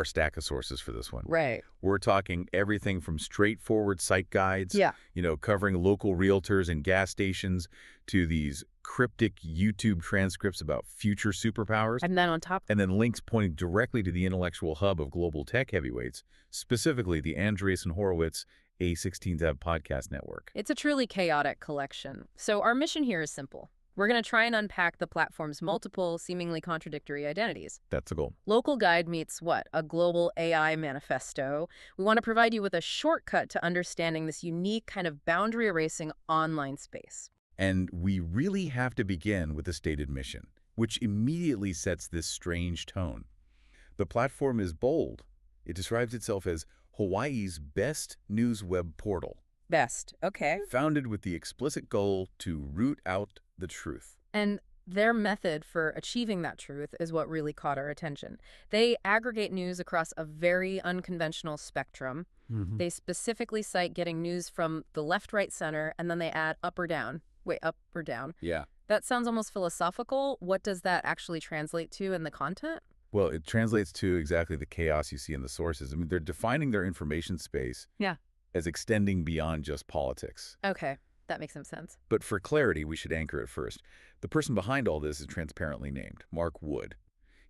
stack of sources for this one. Right. We're talking everything from straightforward site guides, Yeah. Covering local realtors and gas stations, to these cryptic YouTube transcripts about future superpowers, And then on top, and then links pointing directly to the intellectual hub of global tech heavyweights, specifically the Andreessen Horowitz A16 Tab podcast network. it's a truly chaotic collection. So our mission here is simple. We're going to try and unpack the platform's multiple, seemingly contradictory identities. That's the goal. Local Guide meets what? A global AI manifesto. We want to provide you with a shortcut to understanding this unique kind of boundary-erasing online space. And we really have to begin with the stated mission, which immediately sets this strange tone. The platform is bold. It describes itself as Hawaii's best news web portal, Best. Okay. founded with the explicit goal to root out the truth. And their method for achieving that truth is what really caught our attention. They aggregate news across a very unconventional spectrum. They specifically cite getting news from the left, right, center, and then they add up or down. Wait, up or down? Yeah. That sounds almost philosophical. What does that actually translate to in the content? Well, it translates to exactly the chaos you see in the sources. I mean, they're defining their information space as extending beyond just politics. Okay, that makes some sense. But for clarity, we should anchor it first. The person behind all this is transparently named Mark Wood.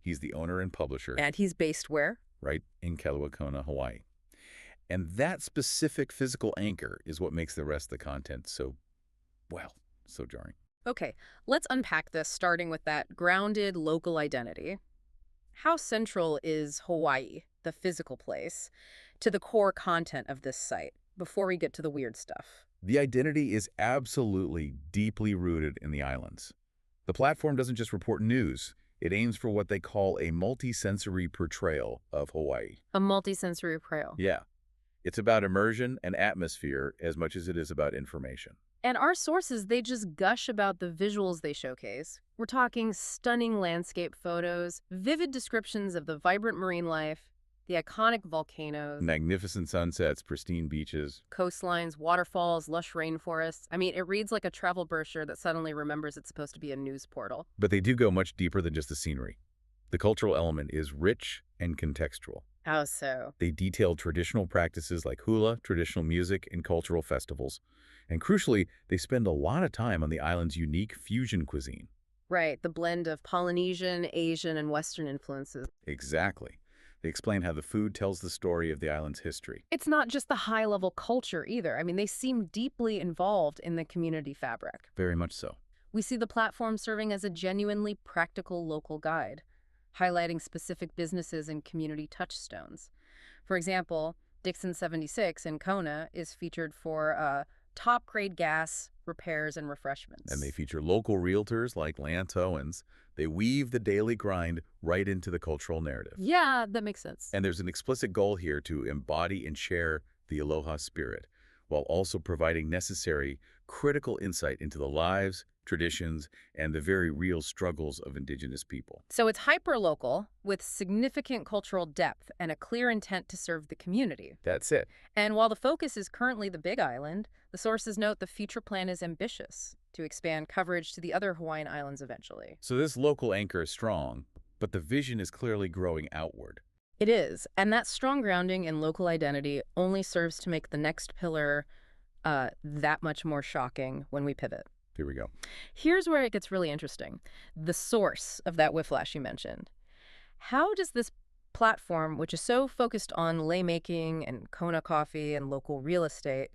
He's the owner and publisher, And he's based where? right in Kelowna, Hawaii. And that specific physical anchor is what makes the rest of the content so jarring. Okay, let's unpack this, starting with that grounded local identity. How central is Hawaii, the physical place, to the core content of this site, before we get to the weird stuff? The identity is absolutely deeply rooted in the islands. The platform doesn't just report news. It aims for what they call a multi-sensory portrayal of Hawaii. A multisensory portrayal. Yeah. It's about immersion and atmosphere as much as it is about information. And our sources, they just gush about the visuals they showcase. We're talking stunning landscape photos, vivid descriptions of the vibrant marine life, the iconic volcanoes, Magnificent sunsets, pristine beaches. coastlines, waterfalls, lush rainforests. I mean, it reads like a travel brochure that suddenly remembers it's supposed to be a news portal. But they do go much deeper than just the scenery. The cultural element is rich and contextual. How so? They detail traditional practices like hula, traditional music, and cultural festivals. And crucially, they spend a lot of time on the island's unique fusion cuisine. Right, the blend of Polynesian, Asian, and Western influences. Exactly. They explain how the food tells the story of the island's history. It's not just the high-level culture either. I mean, they seem deeply involved in the community fabric. Very much so. We see the platform serving as a genuinely practical local guide, highlighting specific businesses and community touchstones. For example, Dixon 76 in Kona is featured for top-grade gas, repairs, and refreshments. And they feature local realtors like Lance Owens. They weave the daily grind right into the cultural narrative. Yeah, that makes sense. And there's an explicit goal here to embody and share the aloha spirit, while also providing necessary, critical insight into the lives, traditions, and the very real struggles of indigenous people. So it's hyper-local, with significant cultural depth and a clear intent to serve the community. That's it. And while the focus is currently the Big Island, the sources note the future plan is ambitious to expand coverage to the other Hawaiian islands eventually. So this local anchor is strong, but the vision is clearly growing outward. It is, and that strong grounding in local identity only serves to make the next pillar that much more shocking when we pivot. Here we go. Here's where it gets really interesting. The source of that whiplash you mentioned. How does this platform, which is so focused on lei-making and Kona coffee and local real estate,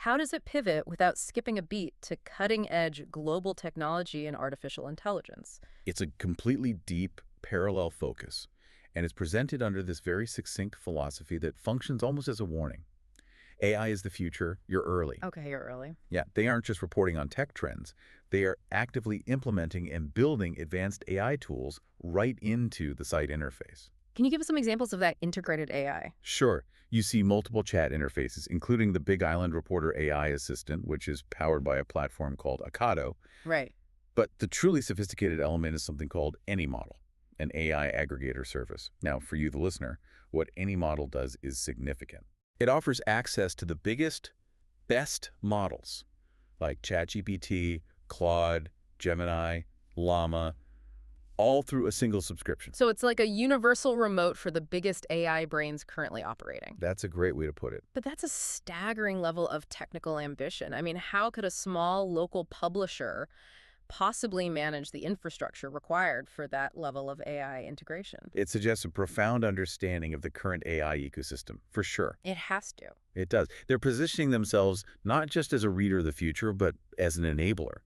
how does it pivot without skipping a beat to cutting-edge global technology and artificial intelligence? It's a completely deep, parallel focus, and it's presented under this very succinct philosophy that functions almost as a warning. AI is the future, you're early. Okay, you're early. Yeah, they aren't just reporting on tech trends. They are actively implementing and building advanced AI tools right into the site interface. Can you give us some examples of that integrated AI? Sure. You see multiple chat interfaces, including the Big Island Reporter AI assistant, which is powered by a platform called Akado. Right. But the truly sophisticated element is something called AnyModel, an AI aggregator service. Now, for you, the listener, what AnyModel does is significant. It offers access to the biggest, best models, like ChatGPT, Claude, Gemini, Llama, all through a single subscription. So it's like a universal remote for the biggest AI brains currently operating. That's a great way to put it. But that's a staggering level of technical ambition. I mean, how could a small local publisher possibly manage the infrastructure required for that level of AI integration? It suggests a profound understanding of the current AI ecosystem, for sure. It has to. It does. They're positioning themselves not just as a reader of the future, but as an enabler.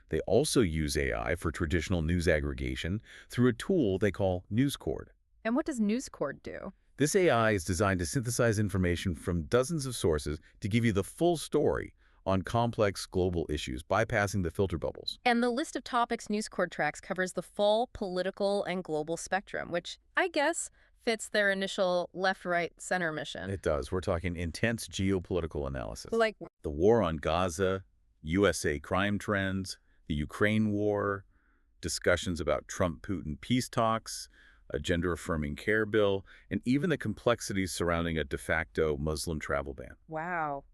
They also use AI for traditional news aggregation through a tool they call NewsCord. And what does NewsCord do? This AI is designed to synthesize information from dozens of sources to give you the full story on complex global issues, bypassing the filter bubbles. And the list of topics NewsCord tracks covers the full political and global spectrum, which I guess fits their initial left, right, center mission. It does. We're talking intense geopolitical analysis. Like, The war on Gaza, USA crime trends, the Ukraine war, discussions about Trump-Putin peace talks, a gender-affirming care bill, and even the complexities surrounding a de facto Muslim travel ban. wow.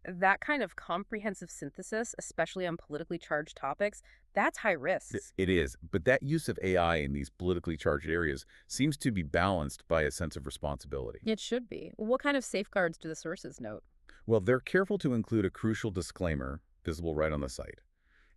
That kind of comprehensive synthesis, especially on politically charged topics, that's high risk. It is, but that use of AI in these politically charged areas seems to be balanced by a sense of responsibility. It should be. What kind of safeguards do the sources note? Well, they're careful to include a crucial disclaimer visible right on the site.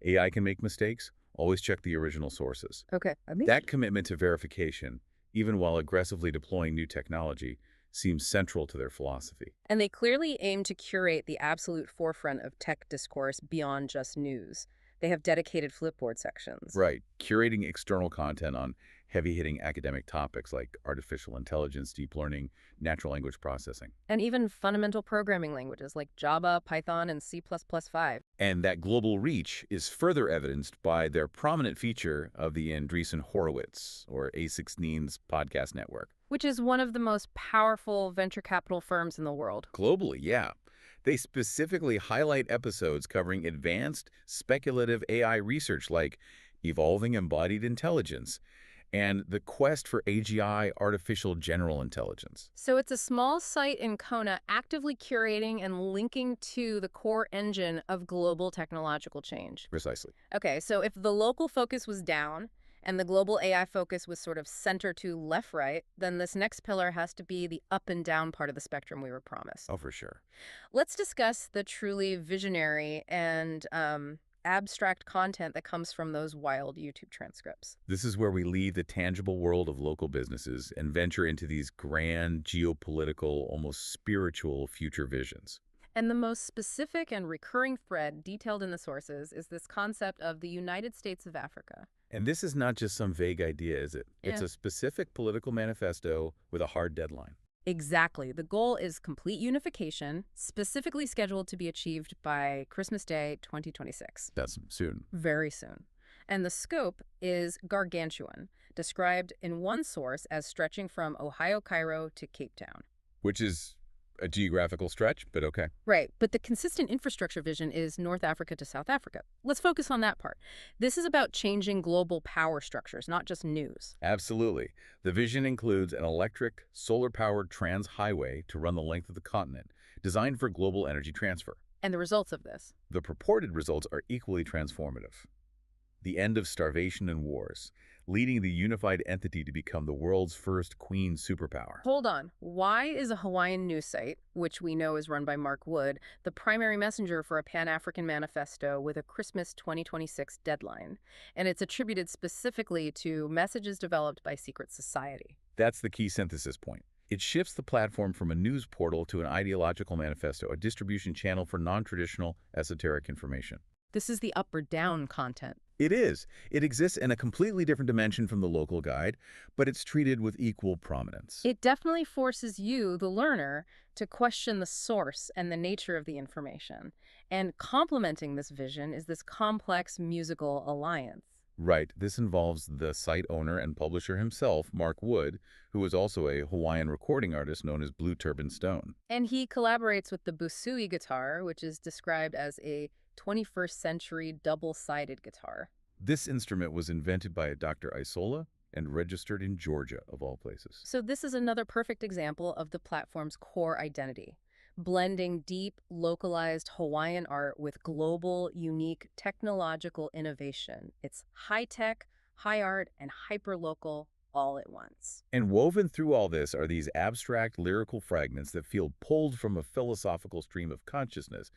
AI can make mistakes. Always check the original sources. Okay. That commitment to verification, even while aggressively deploying new technology, seems central to their philosophy. And they clearly aim to curate the absolute forefront of tech discourse beyond just news. They have dedicated Flipboard sections. Right. Curating external content on heavy-hitting academic topics like artificial intelligence, deep learning, natural language processing. And even fundamental programming languages like Java, Python, and C++5. And that global reach is further evidenced by their prominent feature of the Andreessen Horowitz, or A16's podcast network. Which is one of the most powerful venture capital firms in the world. Globally, yeah. They specifically highlight episodes covering advanced speculative AI research like evolving embodied intelligence and the quest for AGI, artificial general intelligence. So it's a small site in Kona actively curating and linking to the core engine of global technological change. Precisely. Okay, so if the local focus was down and the global AI focus was sort of center to left-right, then this next pillar has to be the up and down part of the spectrum we were promised. Oh, for sure. Let's discuss the truly visionary and abstract content that comes from those wild YouTube transcripts. This is where we leave the tangible world of local businesses and venture into these grand geopolitical, almost spiritual future visions. And the most specific and recurring thread detailed in the sources is this concept of the United States of Africa. And this is not just some vague idea, is it? It's Yeah. a specific political manifesto with a hard deadline. Exactly. The goal is complete unification, specifically scheduled to be achieved by Christmas Day 2026. That's soon. Very soon. And the scope is gargantuan, described in one source as stretching from Ohio, Cairo to Cape Town. Which is a geographical stretch, but okay. Right, but the consistent infrastructure vision is North Africa to South Africa. Let's focus on that part. This is about changing global power structures, not just news. Absolutely. The vision includes an electric, solar-powered trans-highway to run the length of the continent, designed for global energy transfer. And the results of this. The purported results are equally transformative. The end of starvation and wars, leading the unified entity to become the world's first queen superpower. Hold on. Why is a Hawaiian news site, which we know is run by Mark Wood, the primary messenger for a Pan-African manifesto with a Christmas 2026 deadline? And it's attributed specifically to messages developed by secret society. That's the key synthesis point. It shifts the platform from a news portal to an ideological manifesto, a distribution channel for non-traditional esoteric information. This is the up or down content. It is. It exists in a completely different dimension from the local guide, but it's treated with equal prominence. It definitely forces you, the learner, to question the source and the nature of the information. And complementing this vision is this complex musical alliance. Right. This involves the site owner and publisher himself, Mark Wood, who is also a Hawaiian recording artist known as Blue Turban Stone. And he collaborates with the busui guitar, which is described as a 21st century double-sided guitar. This instrument was invented by a Dr. Isola and registered in Georgia, of all places. So this is another perfect example of the platform's core identity, blending deep, localized Hawaiian art with global, unique technological innovation. It's high-tech, high art, and hyperlocal all at once. And woven through all this are these abstract lyrical fragments that feel pulled from a philosophical stream of consciousness,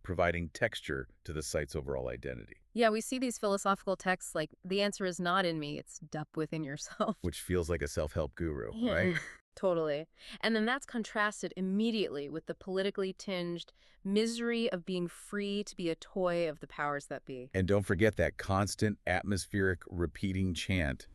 providing texture to the site's overall identity, Yeah, we see these philosophical texts like, the answer is not in me, it's deep within yourself. which feels like a self-help guru, right? Yeah, totally. And then that's contrasted immediately with the politically tinged misery of being free to be a toy of the powers that be. And don't forget that constant atmospheric repeating chant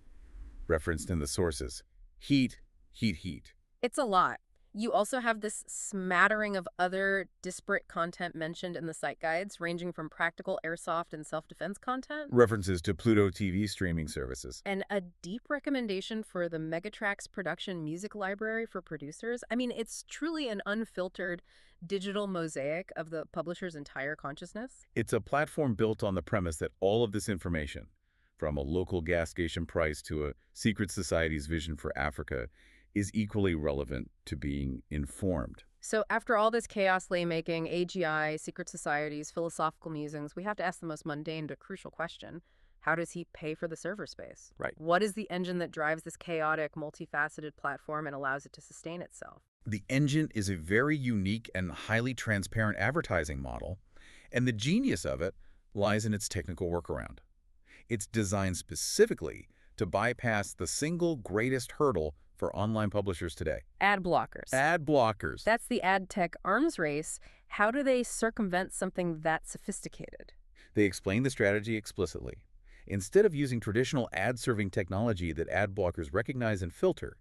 referenced in the sources. Heat, heat, heat. It's a lot. You also have this smattering of other disparate content mentioned in the site guides, ranging from practical airsoft and self-defense content, References to Pluto TV streaming services. and a deep recommendation for the Megatrax production music library for producers. I mean, it's truly an unfiltered digital mosaic of the publisher's entire consciousness. It's a platform built on the premise that all of this information, from a local gas station price to a secret society's vision for Africa, is equally relevant to being informed. So after all this chaos, laymaking, AGI, secret societies, philosophical musings, we have to ask the most mundane but crucial question. How does he pay for the server space? Right. What is the engine that drives this chaotic, multifaceted platform and allows it to sustain itself? The engine is a very unique and highly transparent advertising model, and the genius of it lies in its technical workaround. It's designed specifically to bypass the single greatest hurdle for online publishers today. Ad blockers. Ad blockers. That's the ad tech arms race. How do they circumvent something that sophisticated? They explain the strategy explicitly. Instead of using traditional ad-serving technology that ad blockers recognize and filter,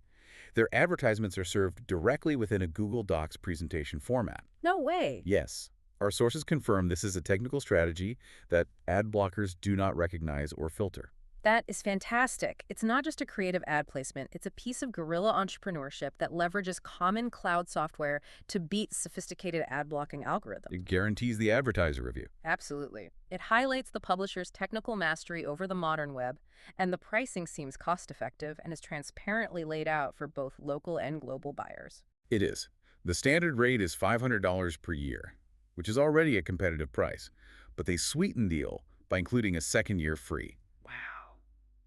their advertisements are served directly within a Google Docs presentation format. No way. Yes, our sources confirm this is a technical strategy that ad blockers do not recognize or filter. That is fantastic. It's not just a creative ad placement. It's a piece of guerrilla entrepreneurship that leverages common cloud software to beat sophisticated ad blocking algorithms. It guarantees the advertiser review. Absolutely. It highlights the publisher's technical mastery over the modern web, and the pricing seems cost-effective and is transparently laid out for both local and global buyers. It is. The standard rate is $500 per year, which is already a competitive price, but they sweeten the deal by including a second year free. Wow.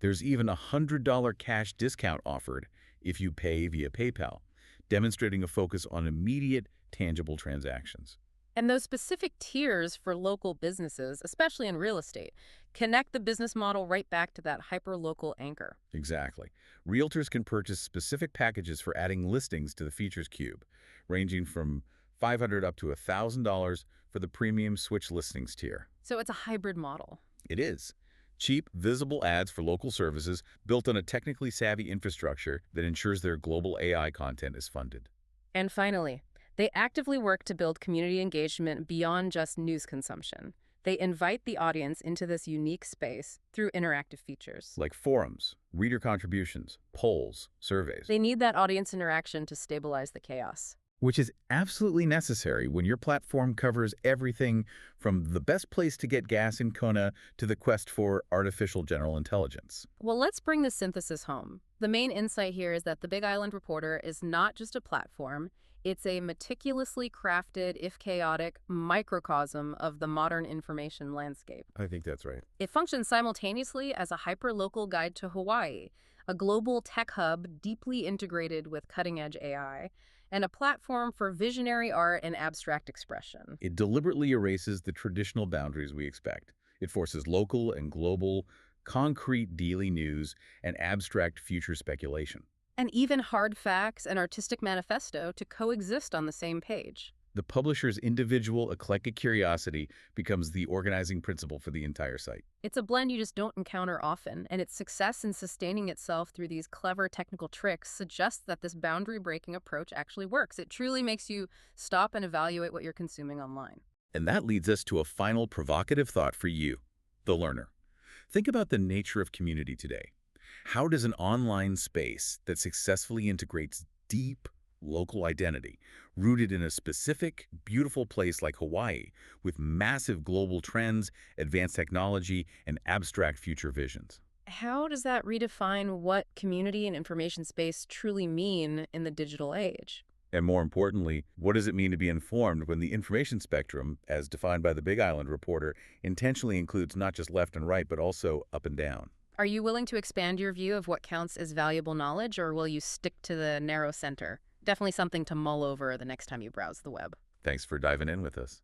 There's even a $100 cash discount offered if you pay via PayPal, demonstrating a focus on immediate, tangible transactions. And those specific tiers for local businesses, especially in real estate, connect the business model right back to that hyper-local anchor. Exactly. Realtors can purchase specific packages for adding listings to the features cube, ranging from $500 up to $1,000 for the premium switch listings tier. So it's a hybrid model. It is. Cheap, visible ads for local services built on a technically savvy infrastructure that ensures their global AI content is funded. And finally, they actively work to build community engagement beyond just news consumption. They invite the audience into this unique space through interactive features. Like forums, reader contributions, polls, surveys. They need that audience interaction to stabilize the chaos. Which is absolutely necessary when your platform covers everything from the best place to get gas in Kona to the quest for artificial general intelligence. Well, let's bring the synthesis home. The main insight here is that the Big Island Reporter is not just a platform. It's a meticulously crafted, if chaotic, microcosm of the modern information landscape. I think that's right. It functions simultaneously as a hyper-local guide to Hawaii, a global tech hub deeply integrated with cutting-edge AI, and a platform for visionary art and abstract expression. It deliberately erases the traditional boundaries we expect. It forces local and global, concrete daily news and abstract future speculation. And even hard facts and artistic manifesto to coexist on the same page. The publisher's individual eclectic curiosity becomes the organizing principle for the entire site. It's a blend you just don't encounter often, and its success in sustaining itself through these clever technical tricks suggests that this boundary-breaking approach actually works. It truly makes you stop and evaluate what you're consuming online. And that leads us to a final provocative thought for you, the learner. Think about the nature of community today. How does an online space that successfully integrates deep local identity, rooted in a specific, beautiful place like Hawaii, with massive global trends, advanced technology, and abstract future visions? How does that redefine what community and information space truly mean in the digital age? And more importantly, what does it mean to be informed when the information spectrum, as defined by the Big Island Reporter, intentionally includes not just left and right, but also up and down? Are you willing to expand your view of what counts as valuable knowledge, or will you stick to the narrow center? Definitely something to mull over the next time you browse the web. Thanks for diving in with us.